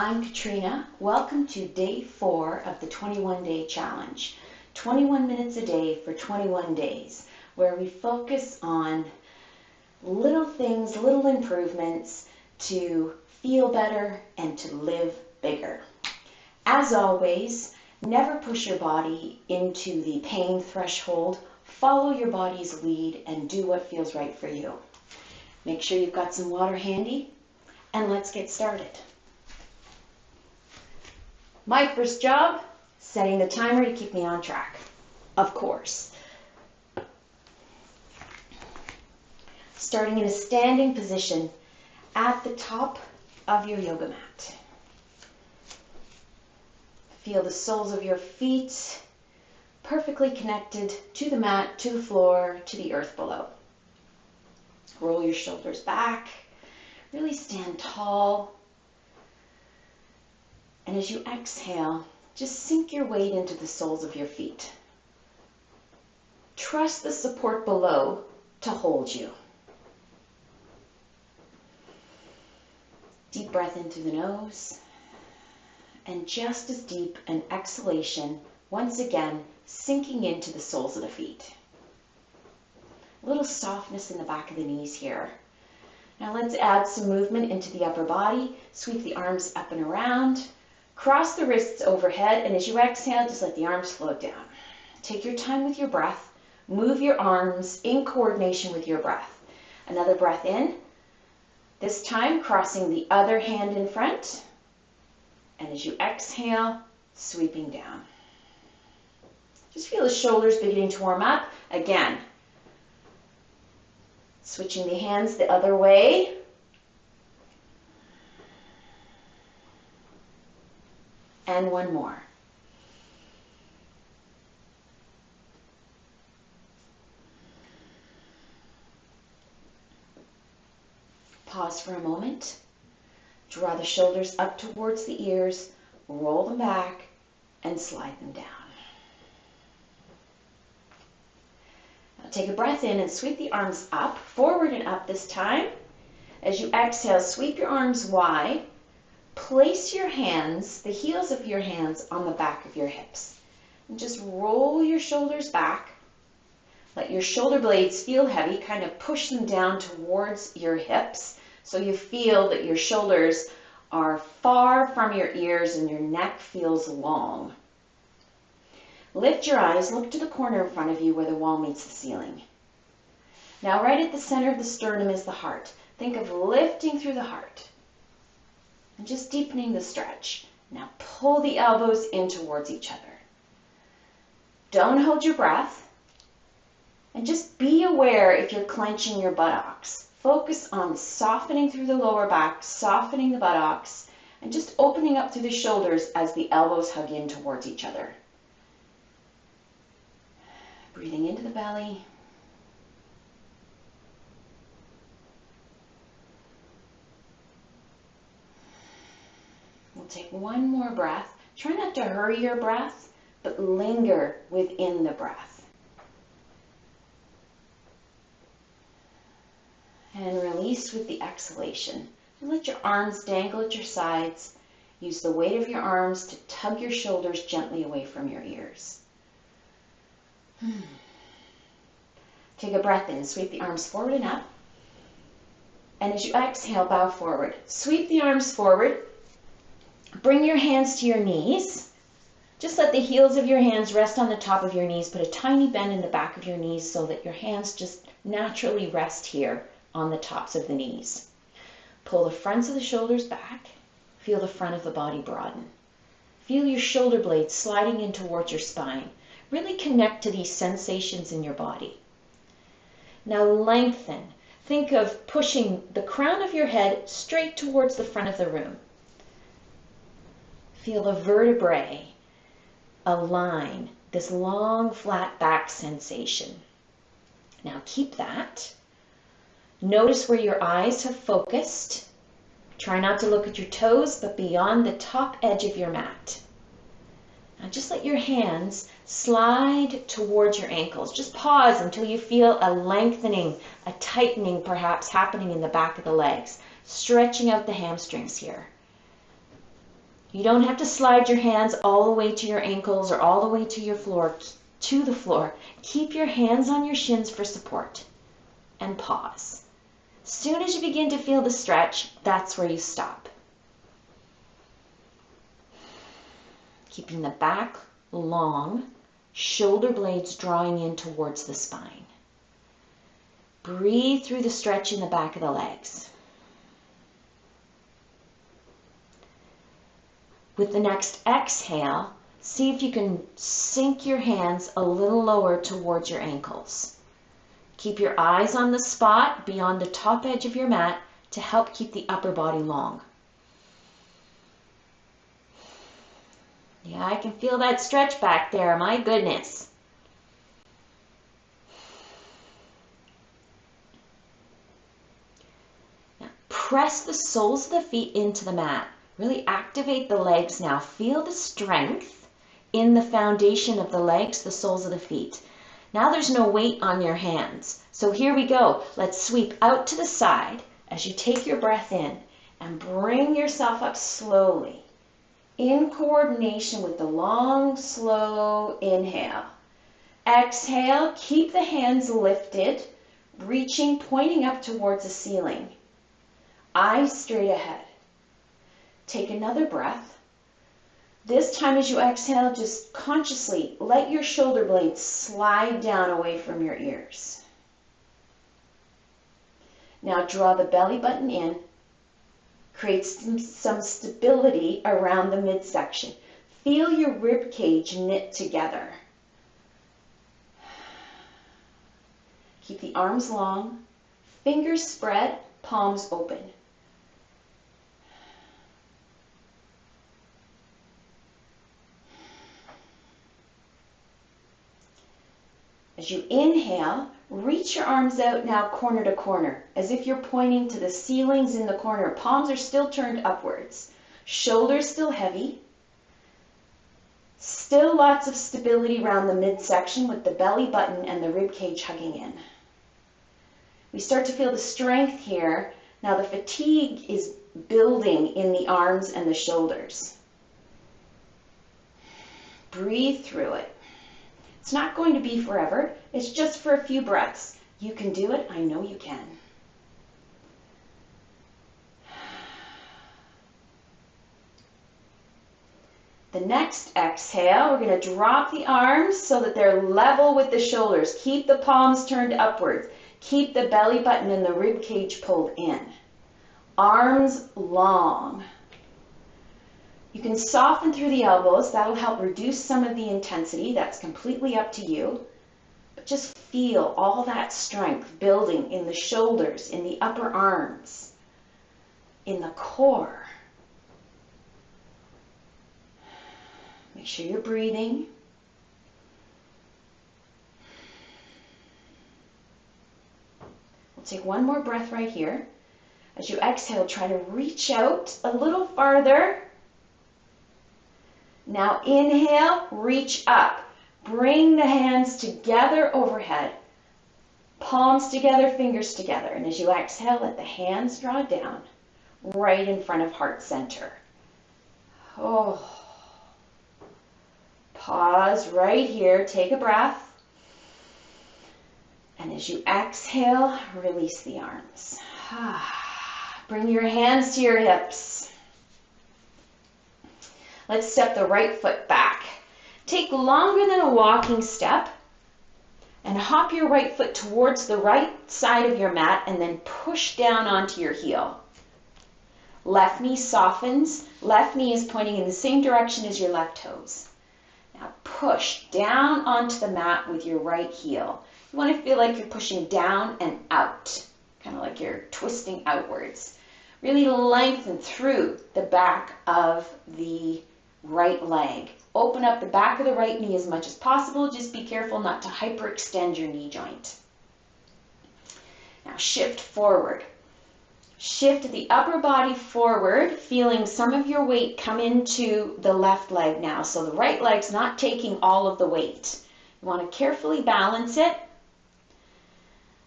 I'm Katrina. Welcome to day 4 of the 21-day challenge. 21 minutes a day for 21 days, where we focus on little things, little improvements to feel better and to live bigger. As always, never push your body into the pain threshold. Follow your body's lead and do what feels right for you. Make sure you've got some water handy, and let's get started. My first job, setting the timer to keep me on track, of course. Starting in a standing position at the top of your yoga mat. Feel the soles of your feet perfectly connected to the mat, to the floor, to the earth below. Roll your shoulders back, really stand tall. And as you exhale, just sink your weight into the soles of your feet. Trust the support below to hold you. Deep breath into the nose, and just as deep an exhalation, once again sinking into the soles of the feet. A little softness in the back of the knees here. Now let's add some movement into the upper body. Sweep the arms up and around. Cross the wrists overhead, and as you exhale, just let the arms float down. Take your time with your breath. Move your arms in coordination with your breath. Another breath in. This time, crossing the other hand in front. And as you exhale, sweeping down. Just feel the shoulders beginning to warm up. Again, switching the hands the other way. And one more. Pause for a moment. Draw the shoulders up towards the ears, roll them back, and slide them down. Now take a breath in and sweep the arms up, forward and up this time. As you exhale, sweep your arms wide. Place your hands, the heels of your hands, on the back of your hips. And just roll your shoulders back. Let your shoulder blades feel heavy, kind of push them down towards your hips so you feel that your shoulders are far from your ears and your neck feels long. Lift your eyes, look to the corner in front of you where the wall meets the ceiling. Now right at the center of the sternum is the heart. Think of lifting through the heart. And just deepening the stretch. Now pull the elbows in towards each other. Don't hold your breath. And just be aware if you're clenching your buttocks. Focus on softening through the lower back, softening the buttocks, and just opening up through the shoulders as the elbows hug in towards each other. Breathing into the belly. We'll take one more breath. Try not to hurry your breath, but linger within the breath. And release with the exhalation. And let your arms dangle at your sides. Use the weight of your arms to tug your shoulders gently away from your ears. Take a breath in. Sweep the arms forward and up. And as you exhale, bow forward. Sweep the arms forward. Bring your hands to your knees. Just let the heels of your hands rest on the top of your knees. Put a tiny bend in the back of your knees so that your hands just naturally rest here on the tops of the knees. Pull the fronts of the shoulders back. Feel the front of the body broaden. Feel your shoulder blades sliding in towards your spine. Really connect to these sensations in your body. Now lengthen. Think of pushing the crown of your head straight towards the front of the room. Feel the vertebrae align, this long, flat back sensation. Now keep that. Notice where your eyes have focused. Try not to look at your toes, but beyond the top edge of your mat. Now just let your hands slide towards your ankles. Just pause until you feel a lengthening, a tightening perhaps happening in the back of the legs, stretching out the hamstrings here. You don't have to slide your hands all the way to your ankles or all the way to the floor. Keep your hands on your shins for support and pause. As soon as you begin to feel the stretch, that's where you stop. Keeping the back long, shoulder blades drawing in towards the spine. Breathe through the stretch in the back of the legs. With the next exhale, see if you can sink your hands a little lower towards your ankles. Keep your eyes on the spot beyond the top edge of your mat to help keep the upper body long. Yeah, I can feel that stretch back there, my goodness. Now, press the soles of the feet into the mat. Really activate the legs now. Feel the strength in the foundation of the legs, the soles of the feet. Now there's no weight on your hands. So here we go. Let's sweep out to the side as you take your breath in and bring yourself up slowly in coordination with the long, slow inhale. Exhale, keep the hands lifted, reaching, pointing up towards the ceiling. Eyes straight ahead. Take another breath. This time as you exhale, just consciously let your shoulder blades slide down away from your ears. Now draw the belly button in. Create some stability around the midsection. Feel your rib cage knit together. Keep the arms long, fingers spread, palms open. As you inhale, reach your arms out now corner to corner, as if you're pointing to the ceilings in the corner. Palms are still turned upwards. Shoulders still heavy. Still lots of stability around the midsection with the belly button and the rib cage hugging in. We start to feel the strength here. Now the fatigue is building in the arms and the shoulders. Breathe through it. It's not going to be forever. It's just for a few breaths. You can do it. I know you can. The next exhale, we're going to drop the arms so that they're level with the shoulders. Keep the palms turned upwards. Keep the belly button and the rib cage pulled in. Arms long. You can soften through the elbows. That'll help reduce some of the intensity. That's completely up to you. But just feel all that strength building in the shoulders, in the upper arms, in the core. Make sure you're breathing. We'll take one more breath right here. As you exhale, try to reach out a little farther. Now inhale, reach up. Bring the hands together overhead. Palms together, fingers together. And as you exhale, let the hands draw down right in front of heart center. Oh. Pause right here. Take a breath. And as you exhale, release the arms. Bring your hands to your hips. Let's step the right foot back. Take longer than a walking step and hop your right foot towards the right side of your mat and then push down onto your heel. Left knee softens. Left knee is pointing in the same direction as your left toes. Now push down onto the mat with your right heel. You want to feel like you're pushing down and out, kind of like you're twisting outwards. Really lengthen through the back of the right leg. Open up the back of the right knee as much as possible. Just be careful not to hyperextend your knee joint. Now shift forward. Shift the upper body forward, feeling some of your weight come into the left leg now. So the right leg's not taking all of the weight. You want to carefully balance it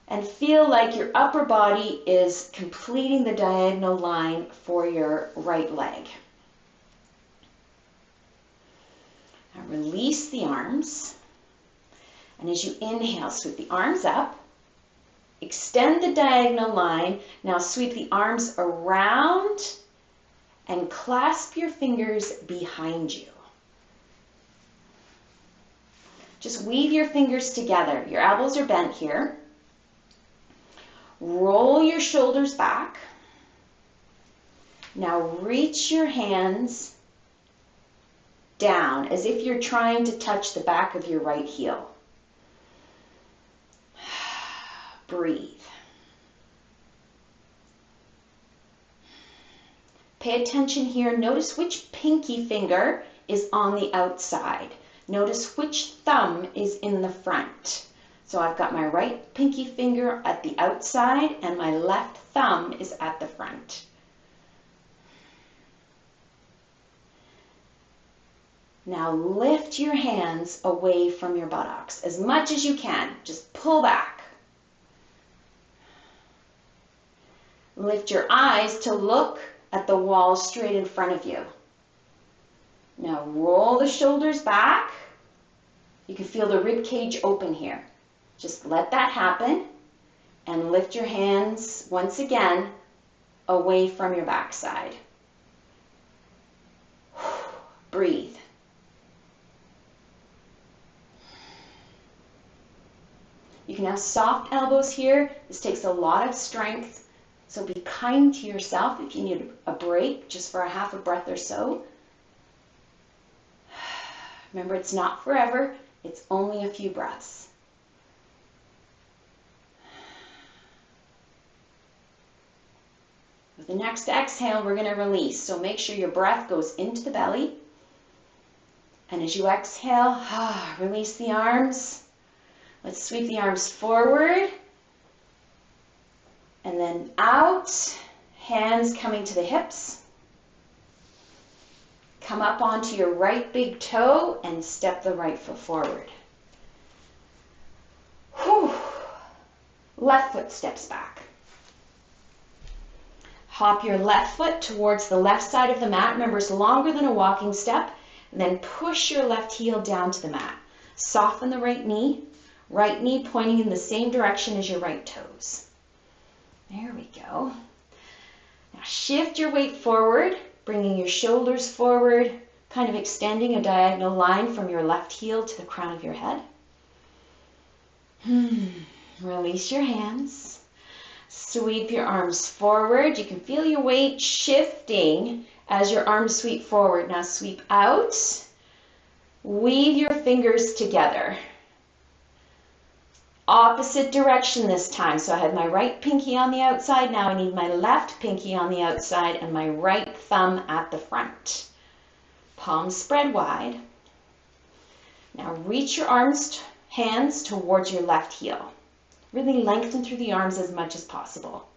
and feel like your upper body is completing the diagonal line for your right leg. Release the arms. And as you inhale, sweep the arms up. Extend the diagonal line. Now sweep the arms around and clasp your fingers behind you. Just weave your fingers together. Your elbows are bent here. Roll your shoulders back. Now reach your hands down as if you're trying to touch the back of your right heel. Breathe. Pay attention here. Notice which pinky finger is on the outside. Notice which thumb is in the front. So I've got my right pinky finger at the outside and my left thumb is at the front. Now lift your hands away from your buttocks as much as you can. Just pull back. Lift your eyes to look at the wall straight in front of you. Now roll the shoulders back. You can feel the rib cage open here. Just let that happen and lift your hands once again away from your backside. Breathe. You can have soft elbows here. This takes a lot of strength. So be kind to yourself if you need a break, just for a half a breath or so. Remember, it's not forever. It's only a few breaths. With the next exhale, we're going to release. So make sure your breath goes into the belly. And as you exhale, release the arms. Let's sweep the arms forward. And then out, hands coming to the hips. Come up onto your right big toe and step the right foot forward. Whew. Left foot steps back. Hop your left foot towards the left side of the mat. Remember, it's longer than a walking step. And then push your left heel down to the mat. Soften the right knee pointing in the same direction as your right toes. There we go. Now shift your weight forward, bringing your shoulders forward, kind of extending a diagonal line from your left heel to the crown of your head. Release your hands. Sweep your arms forward. You can feel your weight shifting as your arms sweep forward. Now sweep out. Weave your fingers together. Opposite direction this time. So I have my right pinky on the outside. Now I need my left pinky on the outside and my right thumb at the front. Palms spread wide. Now reach your hands towards your left heel. Really lengthen through the arms as much as possible.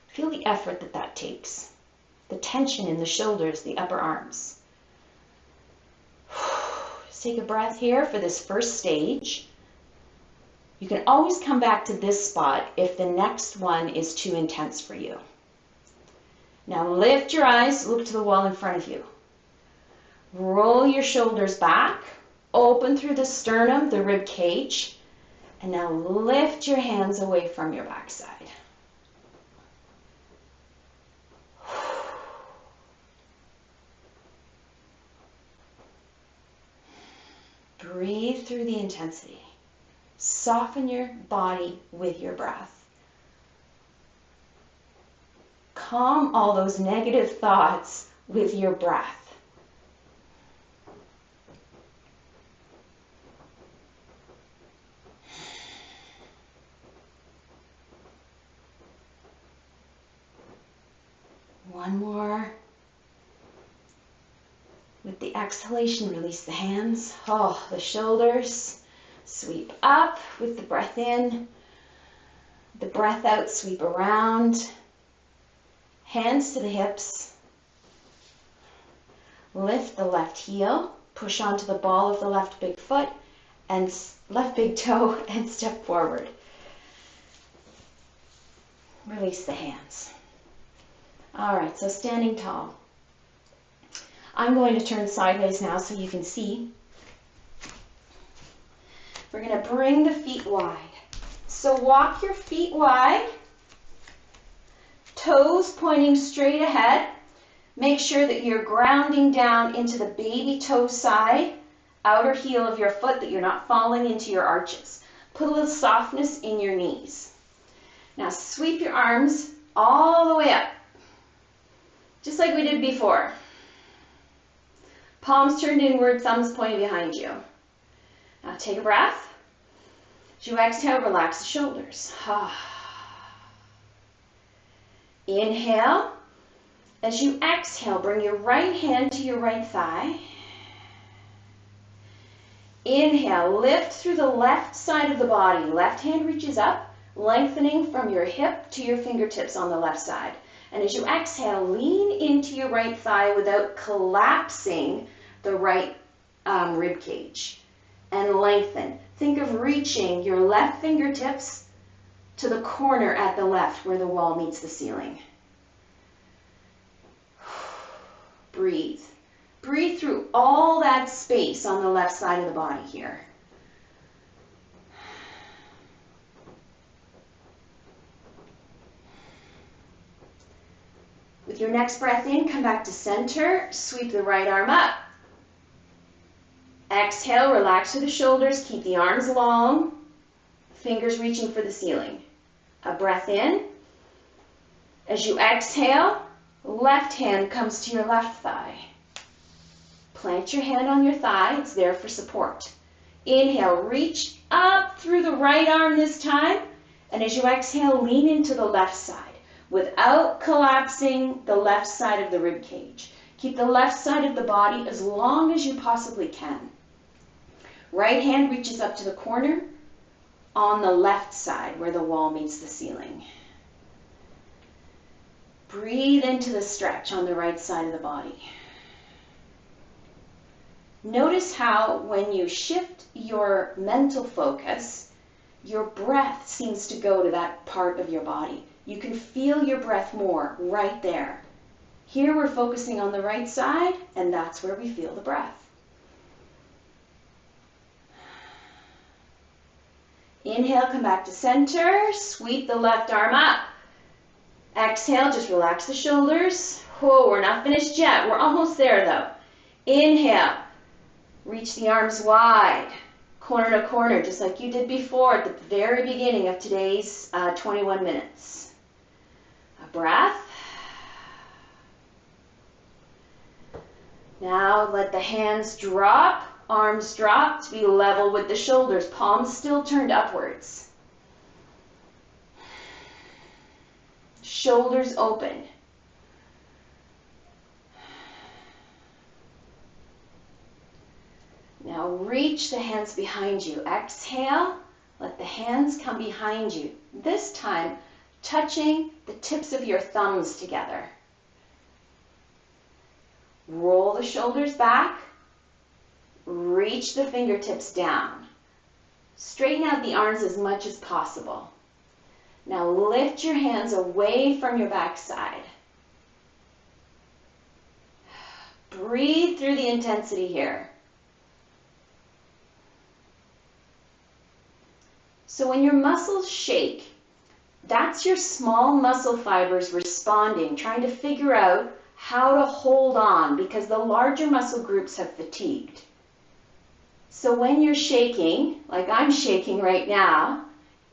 Feel the effort that takes. The tension in the shoulders, the upper arms. Just take a breath here for this first stage. You can always come back to this spot if the next one is too intense for you. Now lift your eyes, look to the wall in front of you. Roll your shoulders back, open through the sternum, the rib cage, and now lift your hands away from your backside. Breathe through the intensity. Soften your body with your breath. Calm all those negative thoughts with your breath. One more. With the exhalation, release the hands. The shoulders. Sweep up with the breath in. The breath out, sweep around. Hands to the hips. Lift the left heel. Push onto the ball of the left big foot and left big toe and step forward. Release the hands. All right, so standing tall. I'm going to turn sideways now so you can see. We're going to bring the feet wide. So walk your feet wide, toes pointing straight ahead. Make sure that you're grounding down into the baby toe side, outer heel of your foot, that you're not falling into your arches. Put a little softness in your knees. Now sweep your arms all the way up, just like we did before. Palms turned inward, thumbs pointing behind you. Now take a breath. As you exhale, relax the shoulders. Inhale. As you exhale, bring your right hand to your right thigh. Inhale, lift through the left side of the body. Left hand reaches up, lengthening from your hip to your fingertips on the left side. And as you exhale, lean into your right thigh without collapsing the right rib cage. And lengthen. Think of reaching your left fingertips to the corner at the left where the wall meets the ceiling. Breathe. Breathe through all that space on the left side of the body here. With your next breath in, come back to center. Sweep the right arm up. Exhale, relax through the shoulders. Keep the arms long. Fingers reaching for the ceiling. A breath in. As you exhale, left hand comes to your left thigh. Plant your hand on your thigh. It's there for support. Inhale, reach up through the right arm this time. And as you exhale, lean into the left side without collapsing the left side of the rib cage. Keep the left side of the body as long as you possibly can. Right hand reaches up to the corner on the left side where the wall meets the ceiling. Breathe into the stretch on the right side of the body. Notice how when you shift your mental focus, your breath seems to go to that part of your body. You can feel your breath more right there. Here we're focusing on the right side, and that's where we feel the breath. Inhale, come back to center. Sweep the left arm up. Exhale, just relax the shoulders. Oh, we're not finished yet. We're almost there though. Inhale, reach the arms wide, corner to corner, just like you did before at the very beginning of today's 21 minutes. A breath. Now let the hands drop, arms drop to be level with the shoulders, palms still turned upwards. Shoulders open. Now reach the hands behind you. Exhale, let the hands come behind you. This time, touching the tips of your thumbs together. Roll the shoulders back. Reach the fingertips down. Straighten out the arms as much as possible. Now lift your hands away from your backside. Breathe through the intensity here. So when your muscles shake, that's your small muscle fibers responding, trying to figure out how to hold on because the larger muscle groups have fatigued. So when you're shaking, like I'm shaking right now,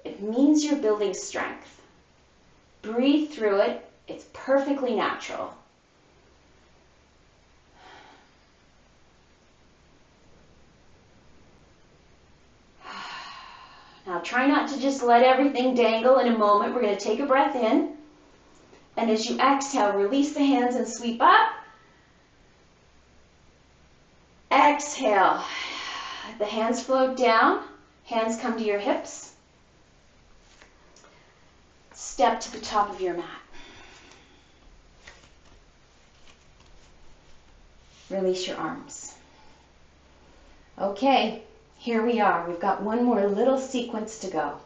it means you're building strength. Breathe through it. It's perfectly natural. Now try not to just let everything dangle. In a moment, we're going to take a breath in. And as you exhale, release the hands and sweep up. Exhale. The hands float down. Hands come to your hips. Step to the top of your mat. Release your arms. Okay, here we are. We've got one more little sequence to go.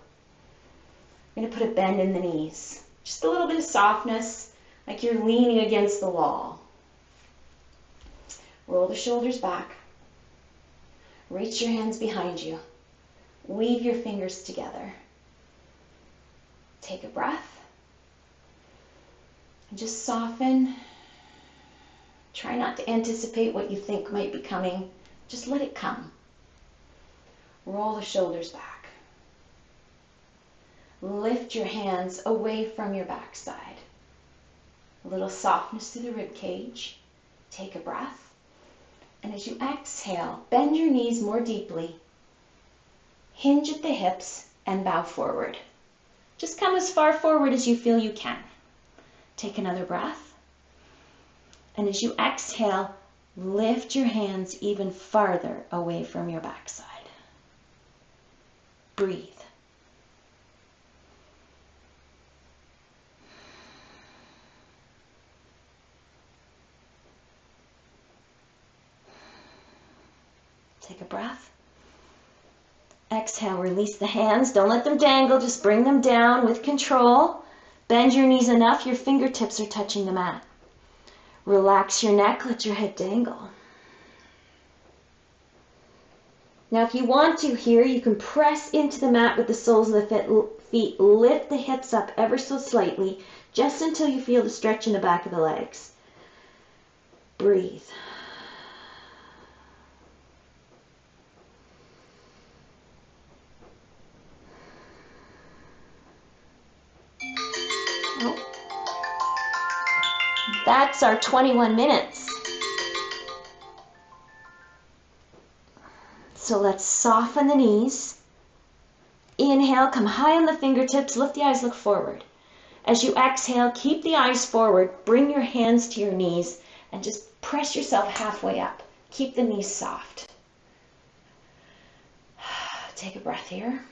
I'm going to put a bend in the knees. Just a little bit of softness, like you're leaning against the wall. Roll the shoulders back. Reach your hands behind you. Weave your fingers together. Take a breath. And just soften. Try not to anticipate what you think might be coming. Just let it come. Roll the shoulders back. Lift your hands away from your backside. A little softness through the rib cage. Take a breath. And as you exhale, bend your knees more deeply. Hinge at the hips and bow forward. Just come as far forward as you feel you can. Take another breath. And as you exhale, lift your hands even farther away from your backside. Breathe. Take a breath. Exhale, release the hands. Don't let them dangle. Just bring them down with control. Bend your knees enough your fingertips are touching the mat. Relax your neck. Let your head dangle. Now, if you want to here, you can press into the mat with the soles of the feet. Lift the hips up ever so slightly, just until you feel the stretch in the back of the legs. Breathe. That's our 21 minutes. So let's soften the knees. Inhale, come high on the fingertips, lift the eyes, look forward. As you exhale, keep the eyes forward, bring your hands to your knees, and just press yourself halfway up. Keep the knees soft. Take a breath here.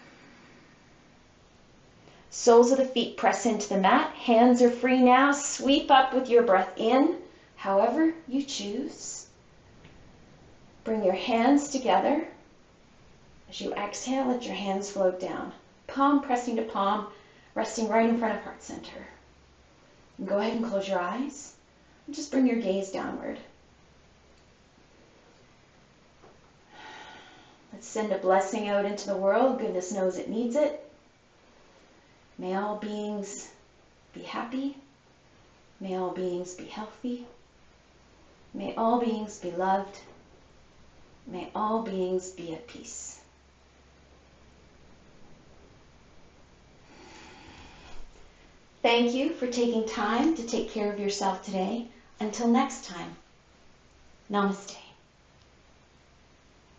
Soles of the feet press into the mat. Hands are free now. Sweep up with your breath in, however you choose. Bring your hands together. As you exhale, let your hands float down. Palm pressing to palm, resting right in front of heart center. And go ahead and close your eyes. And just bring your gaze downward. Let's send a blessing out into the world. Goodness knows it needs it. May all beings be happy. May all beings be healthy. May all beings be loved. May all beings be at peace. Thank you for taking time to take care of yourself today. Until next time, namaste.